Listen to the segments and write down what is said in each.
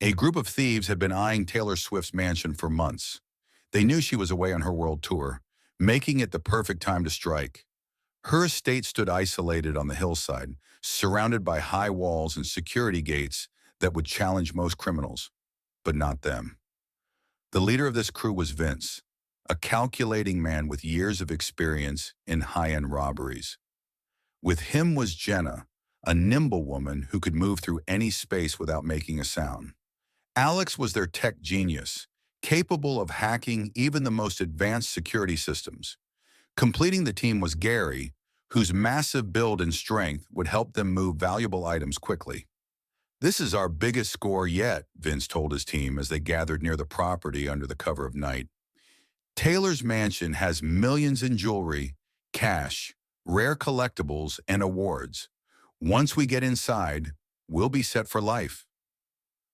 A group of thieves had been eyeing Taylor Swift's mansion for months. They knew she was away on her world tour, making it the perfect time to strike. Her estate stood isolated on the hillside, surrounded by high walls and security gates that would challenge most criminals, but not them. The leader of this crew was Vince, a calculating man with years of experience in high-end robberies. With him was Jenna, a nimble woman who could move through any space without making a sound. Alex was their tech genius, capable of hacking even the most advanced security systems. Completing the team was Gary, whose massive build and strength would help them move valuable items quickly. "This is our biggest score yet," Vince told his team as they gathered near the property under the cover of night. "Taylor's mansion has millions in jewelry, cash, rare collectibles, and awards. Once we get inside, we'll be set for life."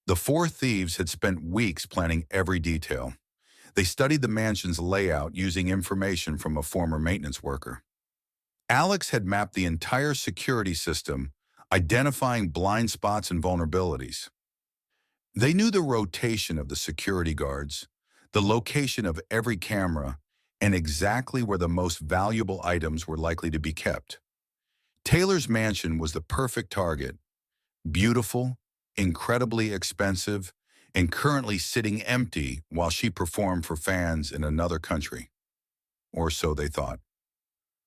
The four thieves had spent weeks planning every detail. They studied the mansion's layout using information from a former maintenance worker. Alex had mapped the entire security system, identifying blind spots and vulnerabilities. They knew the rotation of the security guards, the location of every camera, and exactly where the most valuable items were likely to be kept. Taylor's mansion was the perfect target: beautiful, incredibly expensive, and currently sitting empty while she performed for fans in another country. Or so they thought.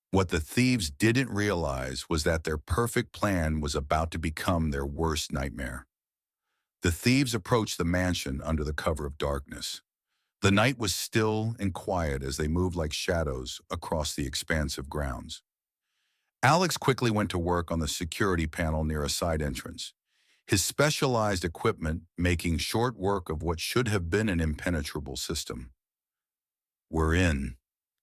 What the thieves didn't realize was that their perfect plan was about to become their worst nightmare. The thieves approached the mansion under the cover of darkness. The night was still and quiet as they moved like shadows across the expansive grounds. Alex quickly went to work on the security panel near a side entrance, his specialized equipment making short work of what should have been an impenetrable system. "We're in,"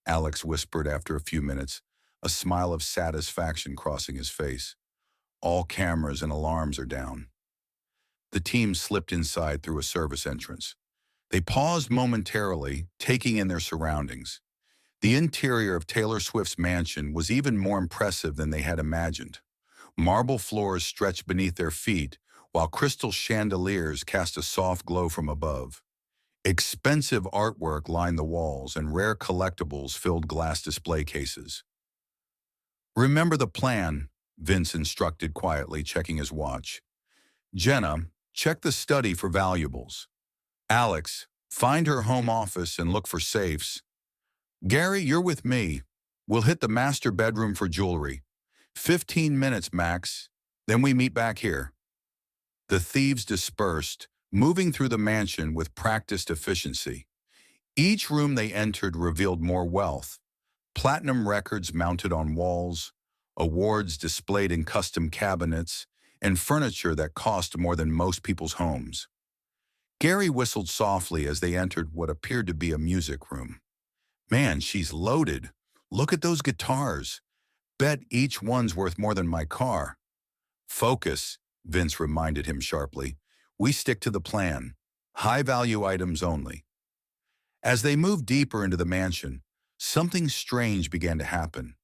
Alex whispered after a few minutes, a smile of satisfaction crossing his face. "All cameras and alarms are down." The team slipped inside through a service entrance. They paused momentarily, taking in their surroundings. The interior of Taylor Swift's mansion was even more impressive than they had imagined. Marble floors stretched beneath their feet, while crystal chandeliers cast a soft glow from above. Expensive artwork lined the walls, and rare collectibles filled glass display cases. "Remember the plan," Vince instructed quietly, checking his watch. "Jenna, check the study for valuables. Alex, find her home office and look for safes. Gary, you're with me. We'll hit the master bedroom for jewelry. 15 minutes max, then we meet back here." The thieves dispersed, moving through the mansion with practiced efficiency. Each room they entered revealed more wealth: platinum records mounted on walls, awards displayed in custom cabinets, and furniture that cost more than most people's homes. Gary whistled softly as they entered what appeared to be a music room. "Man, she's loaded. Look at those guitars. Bet each one's worth more than my car." "Focus," Vince reminded him sharply. "We stick to the plan. High-value items only." As they moved deeper into the mansion, something strange began to happen.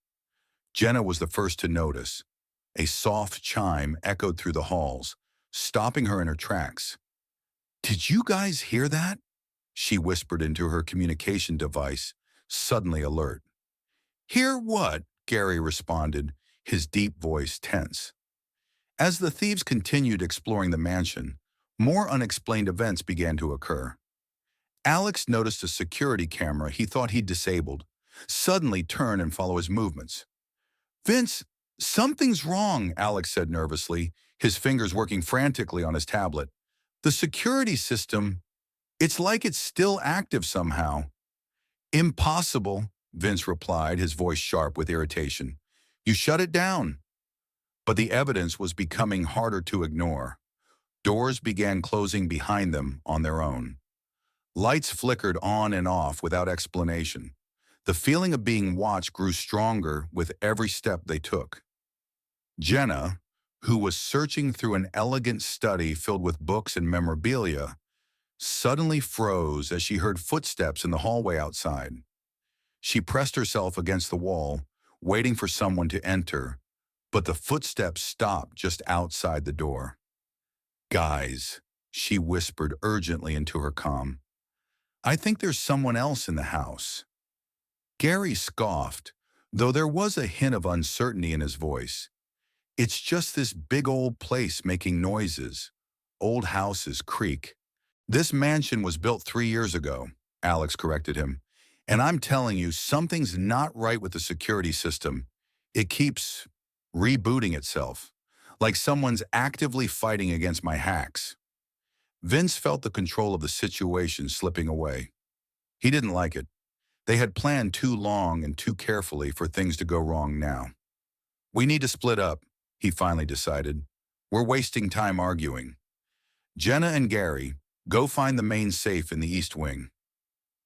Jenna was the first to notice. A soft chime echoed through the halls, stopping her in her tracks. "Did you guys hear that?" she whispered into her communication device, suddenly alert. "Hear what?" Gary responded, his deep voice tense. As the thieves continued exploring the mansion, more unexplained events began to occur. Alex noticed a security camera he thought he'd disabled suddenly turn and follow his movements. "Vince, something's wrong," Alex said nervously, his fingers working frantically on his tablet. "The security system, it's like it's still active somehow." "Impossible," Vince replied, his voice sharp with irritation. "You shut it down." But the evidence was becoming harder to ignore. Doors began closing behind them on their own. Lights flickered on and off without explanation. The feeling of being watched grew stronger with every step they took. Jenna, who was searching through an elegant study filled with books and memorabilia, suddenly froze as she heard footsteps in the hallway outside. She pressed herself against the wall, waiting for someone to enter, but the footsteps stopped just outside the door. "Guys," She whispered urgently into her comm. I think there's someone else in the house. Gary scoffed, though there was a hint of uncertainty in his voice. It's just this big old place making noises. Old houses creak. This mansion was built 3 years ago, Alex corrected him. And I'm telling you, something's not right with the security system. It keeps rebooting itself, like someone's actively fighting against my hacks. Vince felt the control of the situation slipping away. He didn't like it. They had planned too long and too carefully for things to go wrong now. We need to split up, he finally decided. We're wasting time arguing. Jenna and Gary, go find the main safe in the East Wing.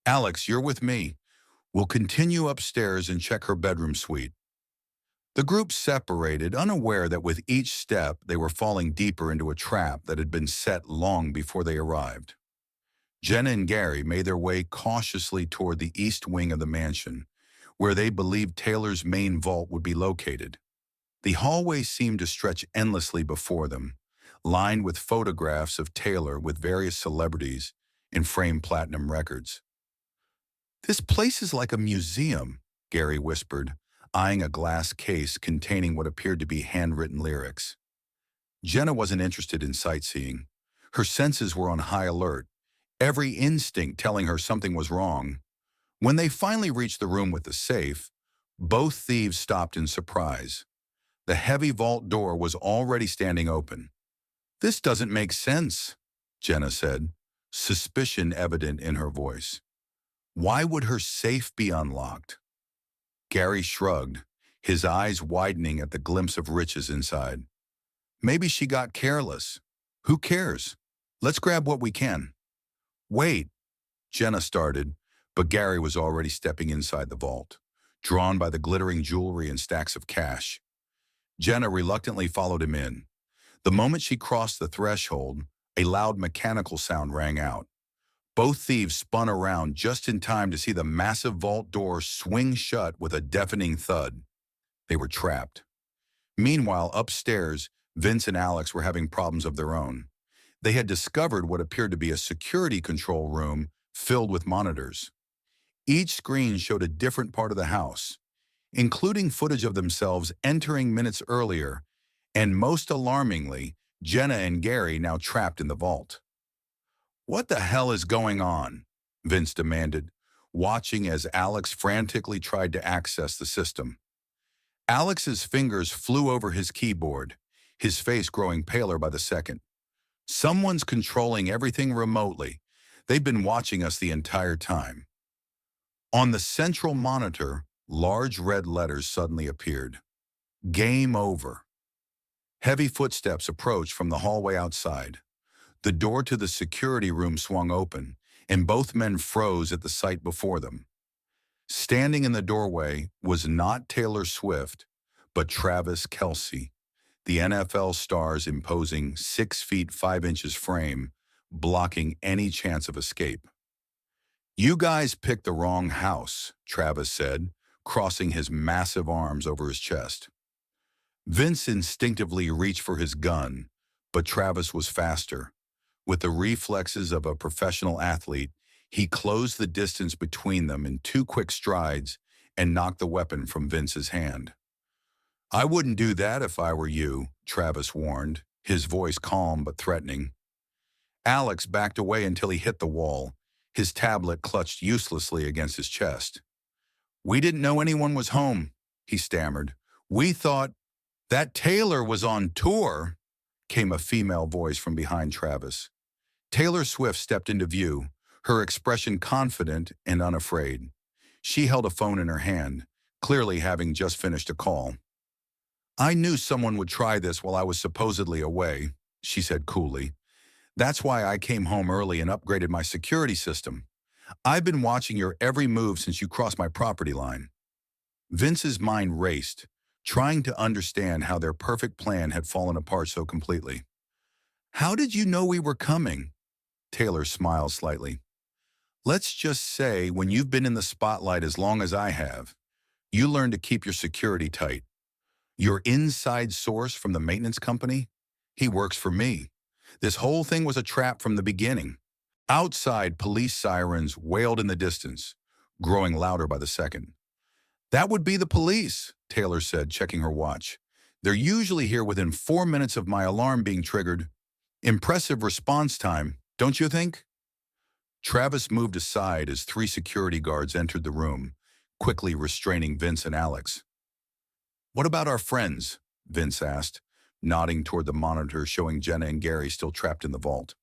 Alex, you're with me. We'll continue upstairs and check her bedroom suite. The group separated, unaware that with each step they were falling deeper into a trap that had been set long before they arrived. Jenna and Gary made their way cautiously toward the east wing of the mansion, where they believed Taylor's main vault would be located. The hallway seemed to stretch endlessly before them, lined with photographs of Taylor with various celebrities and framed platinum records. This place is like a museum, Gary whispered, eyeing a glass case containing what appeared to be handwritten lyrics. Jenna wasn't interested in sightseeing. Her senses were on high alert, every instinct telling her something was wrong. When they finally reached the room with the safe, both thieves stopped in surprise. The heavy vault door was already standing open. This doesn't make sense, Jenna said, suspicion evident in her voice. Why would her safe be unlocked? Gary shrugged, his eyes widening at the glimpse of riches inside. Maybe she got careless. Who cares? Let's grab what we can. Wait, Jenna started, but Gary was already stepping inside the vault, drawn by the glittering jewelry and stacks of cash. Jenna reluctantly followed him in. The moment she crossed the threshold, a loud mechanical sound rang out. Both thieves spun around just in time to see the massive vault door swing shut with a deafening thud. They were trapped. Meanwhile, upstairs, Vince and Alex were having problems of their own. They had discovered what appeared to be a security control room filled with monitors. Each screen showed a different part of the house, including footage of themselves entering minutes earlier, and most alarmingly, Jenna and Gary now trapped in the vault. What the hell is going on? Vince demanded, watching as Alex frantically tried to access the system. Alex's fingers flew over his keyboard, his face growing paler by the second. Someone's controlling everything remotely. They've been watching us the entire time. On the central monitor, large red letters suddenly appeared. Game over. Heavy footsteps approached from the hallway outside. The door to the security room swung open, and both men froze at the sight before them. Standing in the doorway was not Taylor Swift, but Travis Kelce, the NFL star's imposing 6 feet 5 inches frame, blocking any chance of escape. You guys picked the wrong house, Travis said, crossing his massive arms over his chest. Vince instinctively reached for his gun, but Travis was faster. With the reflexes of a professional athlete, he closed the distance between them in 2 quick strides and knocked the weapon from Vince's hand. I wouldn't do that if I were you, Travis warned, his voice calm but threatening. Alex backed away until he hit the wall, his tablet clutched uselessly against his chest. We didn't know anyone was home, he stammered. We thought that Taylor was on tour, came a female voice from behind Travis. Taylor Swift stepped into view, her expression confident and unafraid. She held a phone in her hand, clearly having just finished a call. I knew someone would try this while I was supposedly away, she said coolly. That's why I came home early and upgraded my security system. I've been watching your every move since you crossed my property line. Vince's mind raced, trying to understand how their perfect plan had fallen apart so completely. How did you know we were coming? Taylor smiled slightly. Let's just say when you've been in the spotlight as long as I have, you learn to keep your security tight. Your inside source from the maintenance company? He works for me. This whole thing was a trap from the beginning. Outside, police sirens wailed in the distance, growing louder by the second. That would be the police, Taylor said, checking her watch. They're usually here within 4 minutes of my alarm being triggered. Impressive response time, don't you think? Travis moved aside as three security guards entered the room, quickly restraining Vince and Alex. What about our friends? Vince asked, nodding toward the monitor showing Jenna and Gary still trapped in the vault.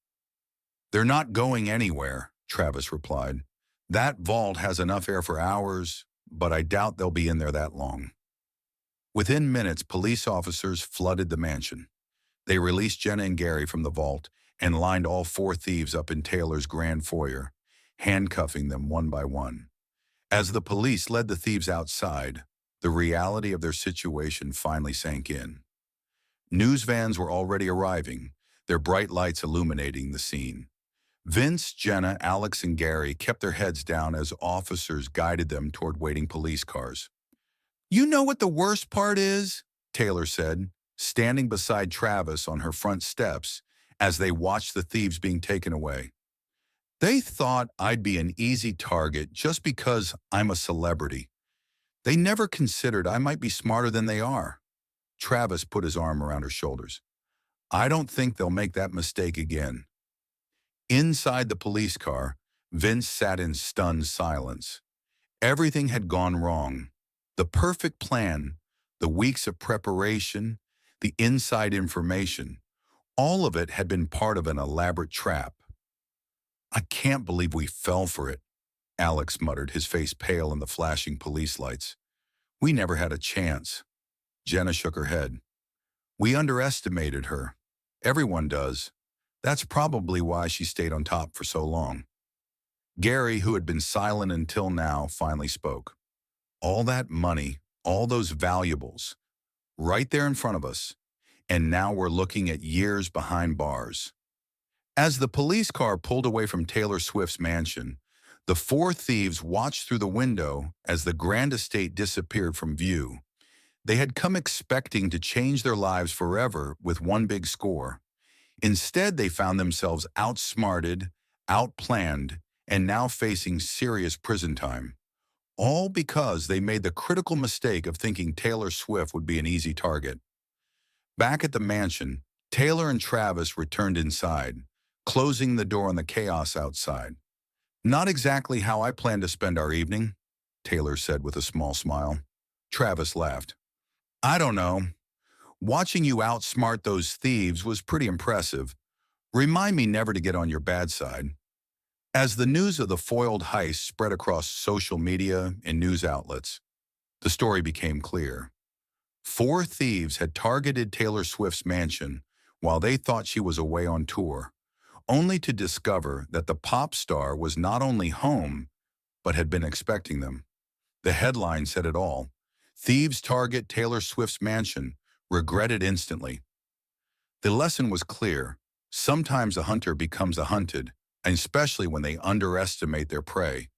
They're not going anywhere, Travis replied. That vault has enough air for hours, but I doubt they'll be in there that long. Within minutes, police officers flooded the mansion. They released Jenna and Gary from the vault and lined all four thieves up in Taylor's grand foyer, handcuffing them one by one. As the police led the thieves outside, the reality of their situation finally sank in. News vans were already arriving, their bright lights illuminating the scene. Vince, Jenna, Alex, and Gary kept their heads down as officers guided them toward waiting police cars. You know what the worst part is? Taylor said, standing beside Travis on her front steps as they watched the thieves being taken away. They thought I'd be an easy target just because I'm a celebrity. They never considered I might be smarter than they are. Travis put his arm around her shoulders. I don't think they'll make that mistake again. Inside the police car, Vince sat in stunned silence. Everything had gone wrong. The perfect plan, the weeks of preparation, the inside information, all of it had been part of an elaborate trap. I can't believe we fell for it, Alex muttered, his face pale in the flashing police lights. We never had a chance. Jenna shook her head. We underestimated her. Everyone does. That's probably why she stayed on top for so long. Gary, who had been silent until now, finally spoke. All that money, all those valuables, right there in front of us, and now we're looking at years behind bars. As the police car pulled away from Taylor Swift's mansion, the four thieves watched through the window as the grand estate disappeared from view. They had come expecting to change their lives forever with one big score. Instead, they found themselves outsmarted, outplanned, and now facing serious prison time. All because they made the critical mistake of thinking Taylor Swift would be an easy target. Back at the mansion, Taylor and Travis returned inside, closing the door on the chaos outside. Not exactly how I planned to spend our evening, Taylor said with a small smile. Travis laughed. I don't know. Watching you outsmart those thieves was pretty impressive. Remind me never to get on your bad side. As the news of the foiled heist spread across social media and news outlets, the story became clear. Four thieves had targeted Taylor Swift's mansion while they thought she was away on tour, only to discover that the pop star was not only home, but had been expecting them. The headline said it all. Thieves target Taylor Swift's mansion, regretted instantly. The lesson was clear. Sometimes a hunter becomes a hunted, and especially when they underestimate their prey.